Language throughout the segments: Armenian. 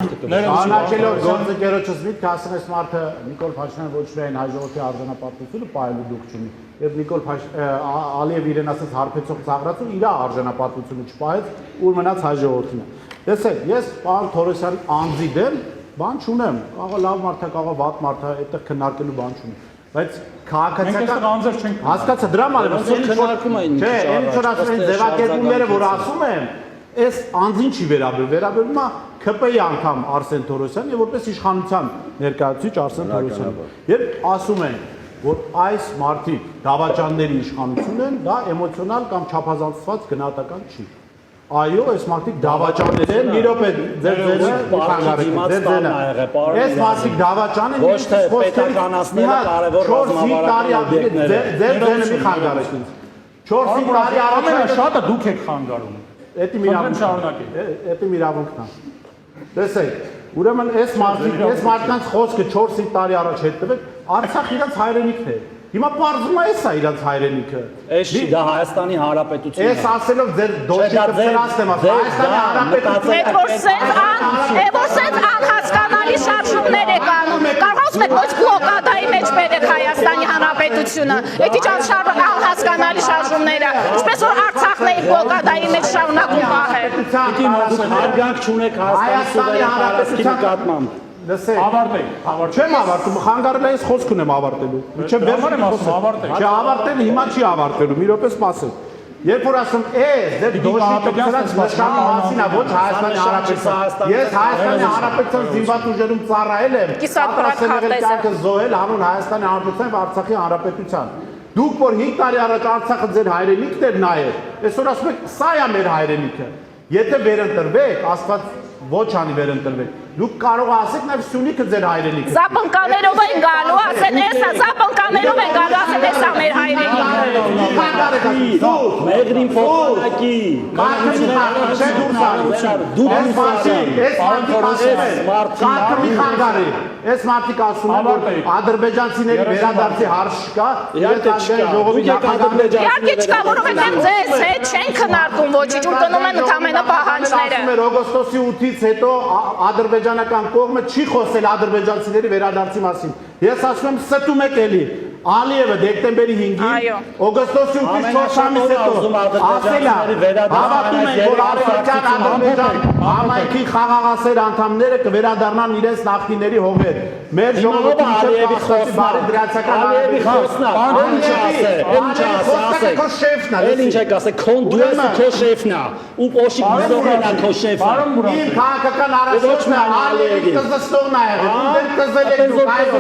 Շարունակելով գործընկերոջս միտքը ասում ես մարդը Նիկոլ Փաշինյանը ոչ միայն հայ ժողովրդի արժանապատվությունը պահելու դուք չունի, եւ Նիկոլ Ալիև իրեն ասած հարբեցող ծաղրացում իր արժանապատվությունը չպահեց, ուր մնաց հայ ժողովրդին։ Տեսեք, ես պարոն Թորոսյանի անձի դեմ բան չունեմ, կարող լավ մարդ է, կարող վատ մարդ է, այդտեղ քննարկելու բան չունեմ, բայց քաղաքացիական հասկացա դրա համար քննարկում էին։ Չէ, այն ինչ որ ասում են ձևակերպումները, որ ասում են, այս անձին չի վերաբերվում է ՔՊ-ի անդամ Արսեն Թորոսյան եւ որպես իշխանության ներկայացուցիչ Արսեն Թորոսյան։ Եվ ասում են, որ այս մարդիկ դավաճանների իշխանություն են, դա էմոցիոնալ կամ չափազանցված գնահատական չի։ Այո, այս մարդիկ դավաճաններ են, մի րոպե ձեր այս մարդիկ դավաճան են, ոչ թե պետականացնելը կարևոր ռազմավարական օբյեկտներ են։ ձեր մի խանգարեք ինձ։ 4-5 տարի առաջ շատը դուք եք խանգարում։ Էդի իրավունքն է։ Տեսեք, ուրեմն այս մարդկանց խոսքը 4-5 տարի առաջ հետևեք, Արցախ իրանց հայրենիքն է։ Հիմա պարզվում է էսա իրանց հայրենիքը։ Էս չի, դա Հայաստանի Հանրապետությունն է։ Ես ասելով ձեր դոշիկը ծրացնեմ, Հայաստանի Հանրապետությունը։ Որ սենց անհասկանալի շարժումներ եք անում, կարող եք ոչ բլոկադայի մեջ բերեք Հայաստանի Հանրապետությունը, էդի անհասկանալի շարժումները, ինչպես որ Արցախն է բլոկադայի մեջ շարունակում պահել։ Հարգանք չունեք Հայաստանի Հանրապետության նկատմամբ։ Չեմ ավարտում, խանգարել ես խոսք ունեմ ավարտելու։ Չէ, ավարտել հիմա չի ավարտելու, մի րոպե սպասեք։ Երբ որ ասում ձեր դոշիկը ծրած նշանի մասին է, ոչ Հայաստանի Հանրապետության։ Ես Հայաստանի Հանրապետության զինված ուժերում ծառայել եմ, կյանքը զոհել հանուն Հայաստանի Հանրապետության եւ Արցախի Հանրապետության։ Դուք որ 5 տարի առաջ Արցախը ձեր հայրենիքն էր նայել, այսօր ասում եք սա է մեր հայրենիքը։ Եթե վերընտրվեք, Աստված ոչ անի վերընտրվեք։ Դուք կարող ասեք նաև Սյունիքը ձեր հայրենիքը։ Զապնկաներով են գալու, ասեն էսա, զապնկաներով են գալու, ասեն էսա մեր հայրենիքը։ Մեղրին փոխանակի։ Այս մարդիկ ասում են, որ ադրբեջանցիների վերադարձի հարց չկա, ժողովի նախագահները իհարկե չկա, որովհետև ձեզ հետ չեն քննարկում ոչինչ, ու գնում են ընդամենը պահանջները։ Օգոստոսի 8-ից հետո ադրբեջանական կողմը չի խոսել ադրբեջանցիների վերադարձի մասին։ Ես ասում եմ ստում եք էլի։ Ալիևը դեկտեմբերի 5-ին, օգոստոսի 8-ից 4 ամիս հետո ասել է, հավատում են, որ Ադրբեջան համայնքի խաղաղասեր անդամները կվերադառնան իրենց նախնիների հողեր։ Մեր ժողովուրդը Ալիևի խոսքը դրացական Ալիևի խոսքն է, ինչ եք ասել, քոն դու ես քո շեֆն է, ու օշիկ բուզողն է քո շեֆը։ Իմ քաղաքական առաջնորդն է Ալիևի կզստողն է եղել, դեր կզել եք դուք, այո,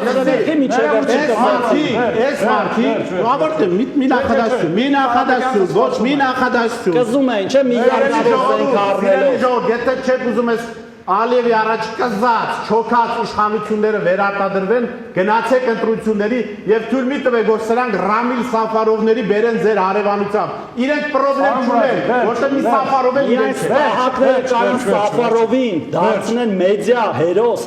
Այս մարդիկ, ավարտեմ, մի նախադասություն, ոչ մի նախադասություն։ Կզում են, չէ, միլիարդներով ենք առնելով։ Եթե չեք ուզում ես Ալիևի առաջ կզած, չոքած իշխանությունները վերարտադրվեն, գնացեք ընտրությունների եւ թույլ մի տվեք, որ սրանք Ռամիլ Սաֆարովների բերեն ձեր հարևանությամբ։ Իրենք պրոբլեմ չունեն, որտեղ մի Սաֆարով են իրենք։ Հակները կային Սաֆարովին, դարձնեն մեդիա հերոս